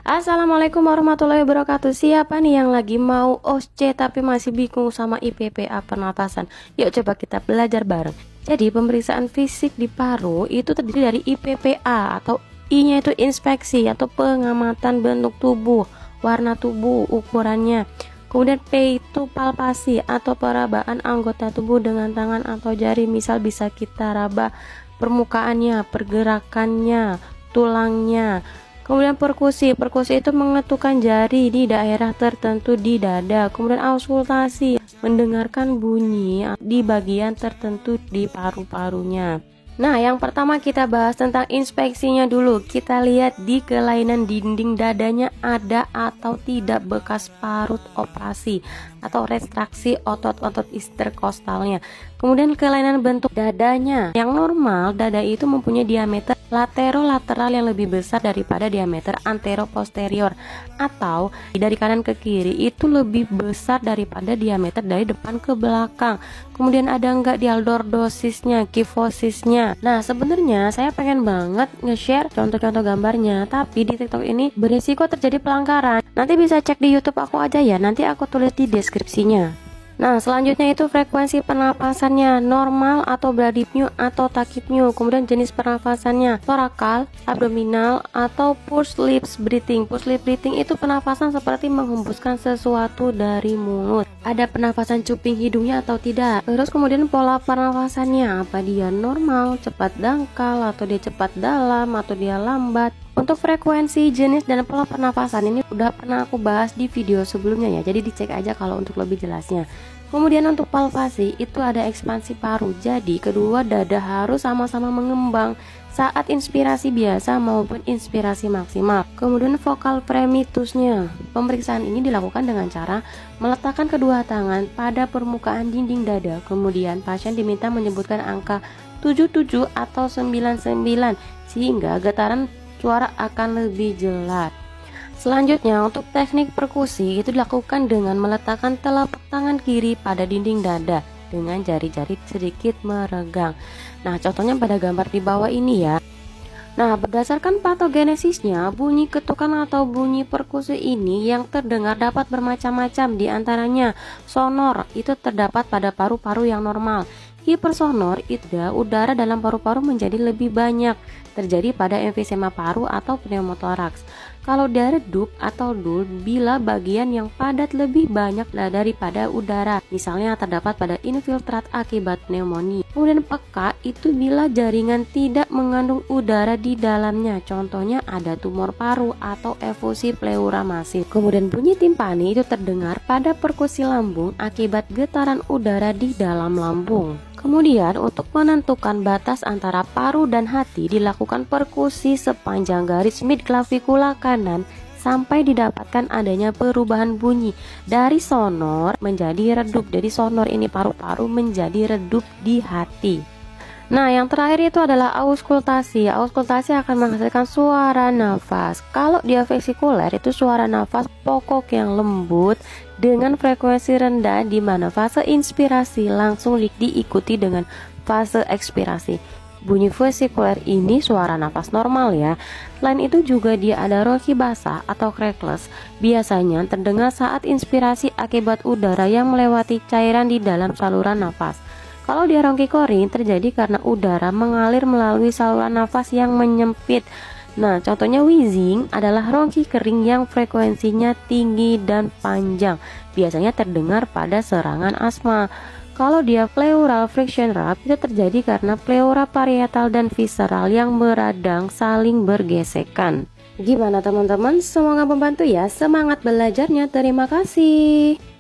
Assalamualaikum warahmatullahi wabarakatuh. Siapa nih yang lagi mau OSCE tapi masih bingung sama IPPA pernapasan? Yuk coba kita belajar bareng. Jadi pemeriksaan fisik di paru itu terdiri dari IPPA atau I-nya itu inspeksi atau pengamatan bentuk tubuh, warna tubuh, ukurannya. Kemudian P itu palpasi atau perabaan anggota tubuh dengan tangan atau jari. Misal bisa kita raba permukaannya, pergerakannya, tulangnya. Kemudian perkusi itu mengetukkan jari di daerah tertentu di dada. Kemudian auskultasi, mendengarkan bunyi di bagian tertentu di paru-parunya. Nah, yang pertama kita bahas tentang inspeksinya dulu. Kita lihat di kelainan dinding dadanya ada atau tidak bekas parut operasi atau retraksi otot-otot interkostalnya. Kemudian kelainan bentuk dadanya. Yang normal, dada itu mempunyai diameter laterolateral yang lebih besar daripada diameter antero-posterior, atau dari kanan ke kiri itu lebih besar daripada diameter dari depan ke belakang. Kemudian ada enggak dialdordosisnya, kifosisnya. Nah, sebenarnya saya pengen banget nge-share contoh-contoh gambarnya, tapi di TikTok ini berisiko terjadi pelanggaran. Nanti bisa cek di YouTube aku aja ya, nanti aku tulis di deskripsinya. Nah, selanjutnya itu frekuensi pernapasannya, normal atau bradypneu atau tachypneu. Kemudian jenis pernapasannya, torakal, abdominal atau pursed lips breathing. Pursed lips breathing itu pernapasan seperti menghembuskan sesuatu dari mulut. Ada pernapasan cuping hidungnya atau tidak. Terus kemudian pola pernapasannya, apa dia normal, cepat dangkal, atau dia cepat dalam, atau dia lambat. Untuk frekuensi, jenis, dan pola pernapasan ini udah pernah aku bahas di video sebelumnya ya, jadi dicek aja kalau untuk lebih jelasnya. Kemudian untuk palpasi itu ada ekspansi paru, jadi kedua dada harus sama-sama mengembang saat inspirasi biasa maupun inspirasi maksimal. Kemudian vokal primitusnya, pemeriksaan ini dilakukan dengan cara meletakkan kedua tangan pada permukaan dinding dada. Kemudian pasien diminta menyebutkan angka 77 atau 99 sehingga getaran suara akan lebih jelas. Selanjutnya untuk teknik perkusi itu dilakukan dengan meletakkan telapak tangan kiri pada dinding dada dengan jari-jari sedikit meregang. Nah, contohnya pada gambar di bawah ini ya. Nah, berdasarkan patogenesisnya, bunyi ketukan atau bunyi perkusi ini yang terdengar dapat bermacam-macam, di antaranya sonor itu terdapat pada paru-paru yang normal. Hipersonor itu udara dalam paru-paru menjadi lebih banyak, terjadi pada emfisema paru atau pneumotoraks. Kalau dia redup atau dul bila bagian yang padat lebih banyak daripada udara, misalnya terdapat pada infiltrat akibat pneumonia. Kemudian peka itu bila jaringan tidak mengandung udara di dalamnya, contohnya ada tumor paru atau efusi pleura masif. Kemudian bunyi timpani itu terdengar pada perkusi lambung akibat getaran udara di dalam lambung. Kemudian untuk menentukan batas antara paru dan hati dilakukan perkusi sepanjang garis midclavikula kanan sampai didapatkan adanya perubahan bunyi dari sonor menjadi redup. Jadi sonor ini paru-paru menjadi redup di hati. Nah, yang terakhir itu adalah auskultasi. Auskultasi akan menghasilkan suara nafas. Kalau dia vesikuler itu suara nafas pokok yang lembut dengan frekuensi rendah, di mana fase inspirasi langsung diikuti dengan fase ekspirasi. Bunyi vesikuler ini suara nafas normal ya. Selain itu juga dia ada rongki basah atau crackless. Biasanya terdengar saat inspirasi akibat udara yang melewati cairan di dalam saluran nafas. Kalau dia rongki koring terjadi karena udara mengalir melalui saluran nafas yang menyempit. Nah, contohnya wheezing adalah rongki kering yang frekuensinya tinggi dan panjang. Biasanya terdengar pada serangan asma. Kalau dia pleural friction rupture itu terjadi karena pleura parietal dan visceral yang beradang saling bergesekan. Gimana teman-teman? Semoga membantu ya. Semangat belajarnya. Terima kasih.